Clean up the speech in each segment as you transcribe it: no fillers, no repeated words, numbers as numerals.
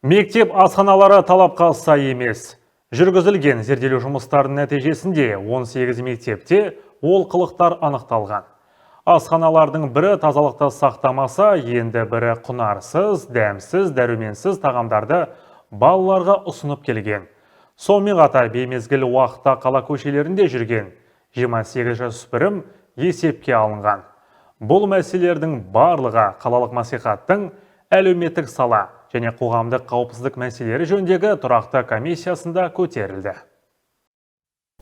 Мектеп асханалары талапқа сай емес. Жүргізілген зерделеу жұмыстарының нәтижесінде 18 мектепте олқылықтар анықталған. Асханалардың бірі тазалықты сақтамаса, енді бірі құнарсыз, дәмсіз, дәруменсіз тағамдарды балаларға ұсынып келген. Сонымен қатар беймезгіл уақытта қала көшелерінде жүрген 28 жасөспірім есепке алынған. Бұл мәселелердің барлығы қалалық мәслихаттың әлеуметтік сала және қоғамдық қауіпсіздік мәселелері жөніндегі тұрақты комиссиясында көтерілді.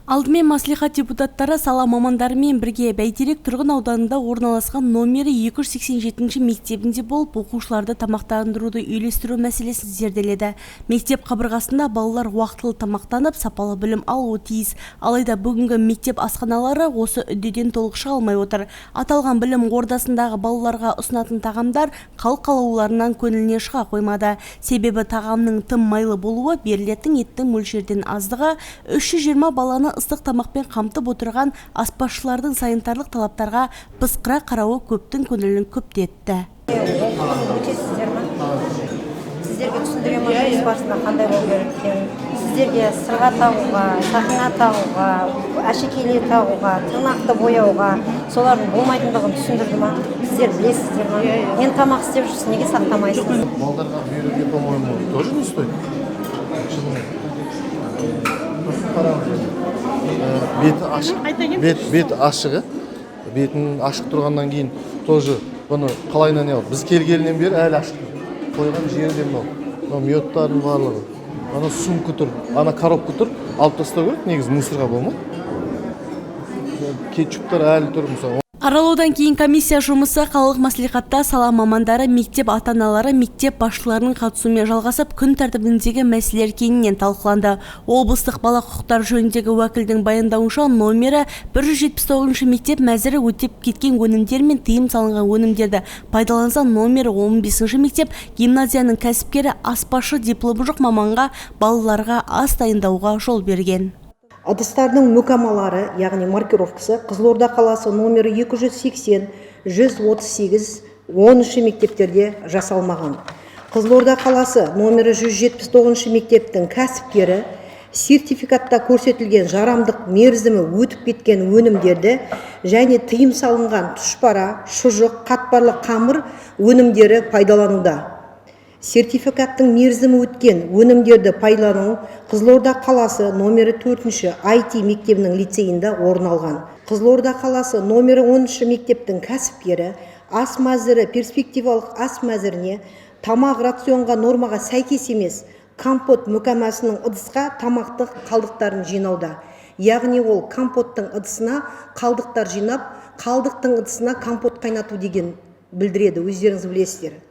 Алдымен мәслихат депутаттары сала мамандарымен бірге Бәйтерек тұрғын ауданында орналасқан номері 287 мектебінде болып, оқушыларды тамақтандыруды үйлестіру мәселесін зерделеді. Мектеп қабырғасында балалар уақытылы тамақтанып, сапалы білім алуы тиіс. Алайда бүгінгі мектеп асханалары осы үддеден толық шыға алмай отыр. Аталған білім ордасындағы балаларға ұсынатын тағамдар халық қалаулыларынан көңіліне шыға қоймады. Себебі тағамның тым майлы болуы, берілетін еттің мөлшерден аздығы, 320 баланы ыстық тамақпен қамтып отырған аспазшылардың санитарлық талаптарға пысқыра қарауы көптің көңілін көптетті. Сіздерге түсіндіре ме, жұмыс барысында қандай болу керек екенін? Сіздерге сырға тағуға, сақина тағуға, әшекейле тағуға, тырнақты бояуға, солардың болмайтындығын түсіндірді ма? Сіздер білесіздер ма? Мен тамақ істеп жүрсіз, неге сақтамайсыз? Балдарға беруге, по-моему, тоже не стоит. Бет ашығы, бетін ашық тұрғаннан кейін тоже бұны қалайынан ел. Біз келгеннен бері әлі ашық қойған жерден бұл. Меттардың барлығы. Ана сумка тұр, ана коробка тұр, алып тастау керек, негізі мусорға болмайды. Кетчуптар әлі тұр мысалы. Аралаудан кейін комиссия жұмысы қалалық мәслихатта сала мамандары, мектеп ата-аналары, мектеп басшыларының қатысуымен жалғасып, күн тәртібіндегі мәселелер кеңінен талқыланды. Облыстық бала құқықтары жөніндегі уәкілдің баяндауынша, номері 179 мектеп мәзірі өтеп кеткен өнімдер мен тыйым салынған өнімдерді пайдаланса, номері 15 мектеп гимназияның кәсіпкері аспазшы дипломы жоқ маманға балаларға ас дайындауға жол берген. Ыдыстардың мүкәмалары, яғни маркировкасы, Қызылорда қаласы номері 280, 138, 13 мектептерде жасалмаған. Қызылорда қаласы номері 179 мектептің кәсіпкері сертификатта көрсетілген жарамдық мерзімі өтіп кеткен өнімдерді және тыйым салынған тұшпара, шұжық, қатпарлы қамыр өнімдері пайдалануда. Сертификаттың мерзімі өткен өнімдерді пайдалану Қызылорда қаласы номері 4-ші IT мектебінің лицейінде орын алған. Қызылорда қаласы номері 10-ші мектептің кәсіпкері ас мәзірі перспективалық ас мәзіріне тамақ рационға нормаға сәйкес емес компот мүкәмасының ыдысқа тамақтық қалдықтарын жинауда. Яғни ол компоттың ыдысына қалдықтар жинап, қалдықтың ыдысына компот қайнату деген білдіреді, өздеріңіз білесіздер.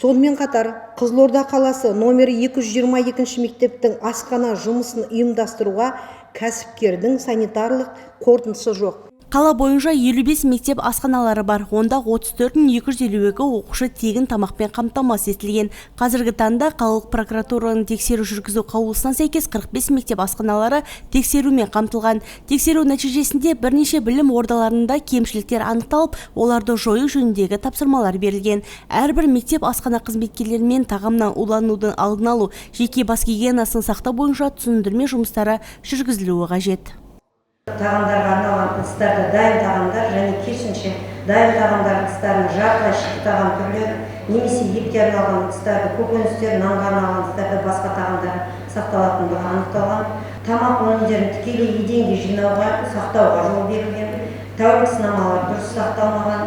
Сонымен қатар, Қызылорда қаласы номері 222 мектептің асхана жұмысын ұйымдастыруға кәсіпкердің санитарлық қорытындысы жоқ. Қала бойынша 55 мектеп асханалары бар. Онда 34.252 оқушы тегін тамақпен қамтамасыз етілген. Қазіргі таңда қалалық прокуратураның тексеру жүргізу қаулысына сәйкес 45 мектеп асханалары тексерумен қамтылған. Тексеру нәтижесінде бірнеше білім ордаларында кемшіліктер анықталып, оларды жою жөніндегі тапсырмалар берілген. Әрбір мектеп асхана қызметкерлерімен тағамнан уланудың алдын алу, жеке бас гигиенасын сақтау бойынша түсіндірме жұмыстары жүргізілуі қажет. Тағамдарға арналған ыдыстарды дайын тағамдар және керісінше дайын тағамдар ыдыстарын жартылай шықты тағам түрлері немесе етке арналған ыдыстарды, көкөністер, нанға арналған ыдыстарды, басқа тағамдар сақталатындығы анықталған. Тамақ өнімдерін тікелей еденге жинауға, сақтауға жол берілген. Тәулік сынамалар дұрыс сақталмаған.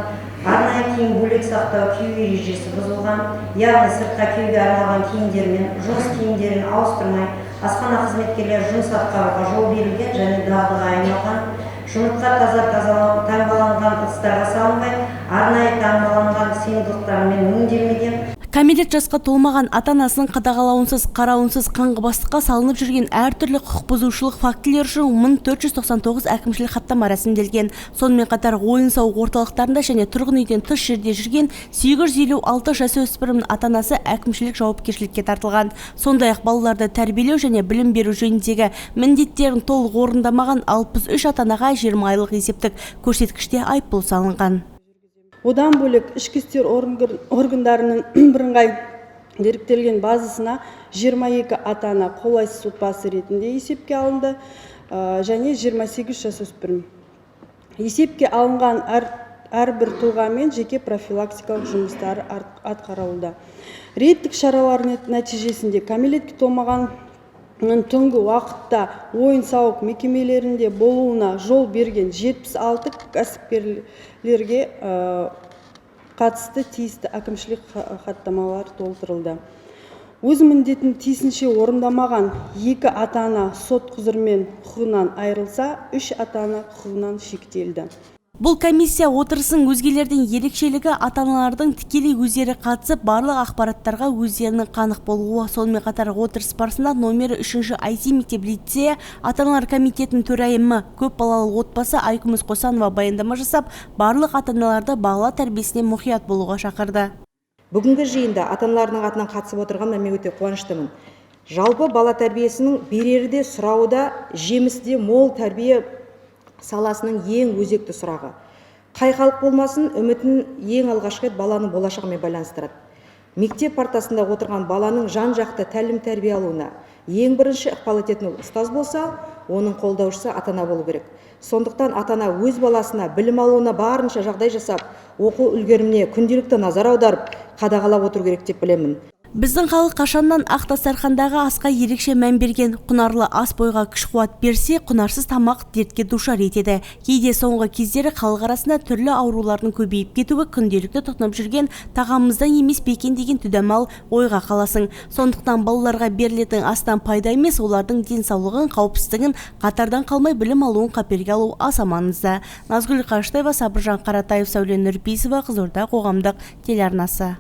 Арнайы киім бөлек сақтау кию ережесі бұзылған. Яғни сыртқа киюге арналған киімдер мен жұмыс киімдерін ауыстырмай, асхана қызметкерлері жұмыс атқаруға жол берілген және дағдыға айналған. Жұмыртқа таңбаланған ыдыстарға салынбай, арнайы таңбаланған сыйымдылықтармен өңделмеген. Кәмелет жасқа толмаған ата-анасының қадағалауынсыз, қарауынсыз қаңғыбастыққа салынып жүрген әртүрлі құқық бұзушылық фактілері үшін 1499 әкімшілік хаттама рәсімделген. Сонымен қатар ойын-сауық орталықтарында және тұрғын үйден тыс жерде жүрген 856 жасөспірімнің ата-анасы әкімшілік жауапкершілікке тартылған. Сондай-ақ балаларды тәрбиелеу және білім беру жөніндегі міндеттерін толық орындамаған 63 ата-анаға 20 айлық есептік көрсеткіште айыппұл салынған. Одан бөлек ішкі істер органдарының бірыңғай деректелген базасына 22 ата-ана қолайсыз отбасы ретінде есепке алынды, және 28 жасөспірім. Есепке алынған әрбір тұлғамен жеке профилактикалық жұмыстар атқарылды. Рейдтік шаралар нәтижесінде кәмелетке толмаған түнгі уақытта ойын-сауық мекемелерінде болуына жол берген 76 кәсіпкерлерге қатысты тиісті әкімшілік хаттамалар толтырылды. Өз міндетін тиісінше орындамаған 2 ата-ана сот құзырымен құқығынан айырылса, 3 ата-ана құқығынан шектелді. Бұл комиссия отырысын өзгелердің ерекшелігі ата-аналардың тікелей өздері қатысып, барлық ақпараттарға өздерінің қанық болуы. Сонымен қатар отырыс барысында номері 3-ші IT мектеп-лицейі ата-аналар комитетінің төрайымы көп балалы отбасы Айкүміс Қосанова баяндама жасап, барлық ата-аналарды бала тәрбиесіне мұқият болуға шақырды. Бүгінгі жиында ата-аналардың атынан қатысып отырғанда мен өте қуаныштымын. Жалпы бала тәрбиесінің берері де сұрауы да жемісі мол тәрбие саласының ең өзекті сұрағы. Қай халық болмасын, үмітін ең алғашқы баланың болашағымен байланыстырады. Мектеп партасында отырған баланың жан-жақты тәлім-тәрбие алуына ең бірінші ықпал ететін ұстаз болса, оның қолдаушысы ата-ана болу керек. Сондықтан ата-ана өз баласына білім алуына барынша жағдай жасап, оқу үлгеріміне күнделікті назар аударып, қадағалап отыру керек деп білемін. Біздің халық қашаннан ақ дастархандағы асқа ерекше мән берген. Құнарлы ас бойға күш-қуат берсе, құнарсыз тамақ дертке душар етеді. Кейде соңғы кездері халық арасында түрлі аурулардың көбейіп кетуі күнделікті тұтынып жүрген тағамымыздан емес бекен деген түдамал ойға қаласың. Сондықтан балаларға берілетін астан пайда емес, олардың денсаулығын, қауіпсіздігін, қатардан қалмай білім алуын қаперге алу аса маңызды. Назгүл Қаштаева, Сабыржан Қаратаев, Сәуле Нұрпейісова, Қызылорда қоғамдық телеарнасы.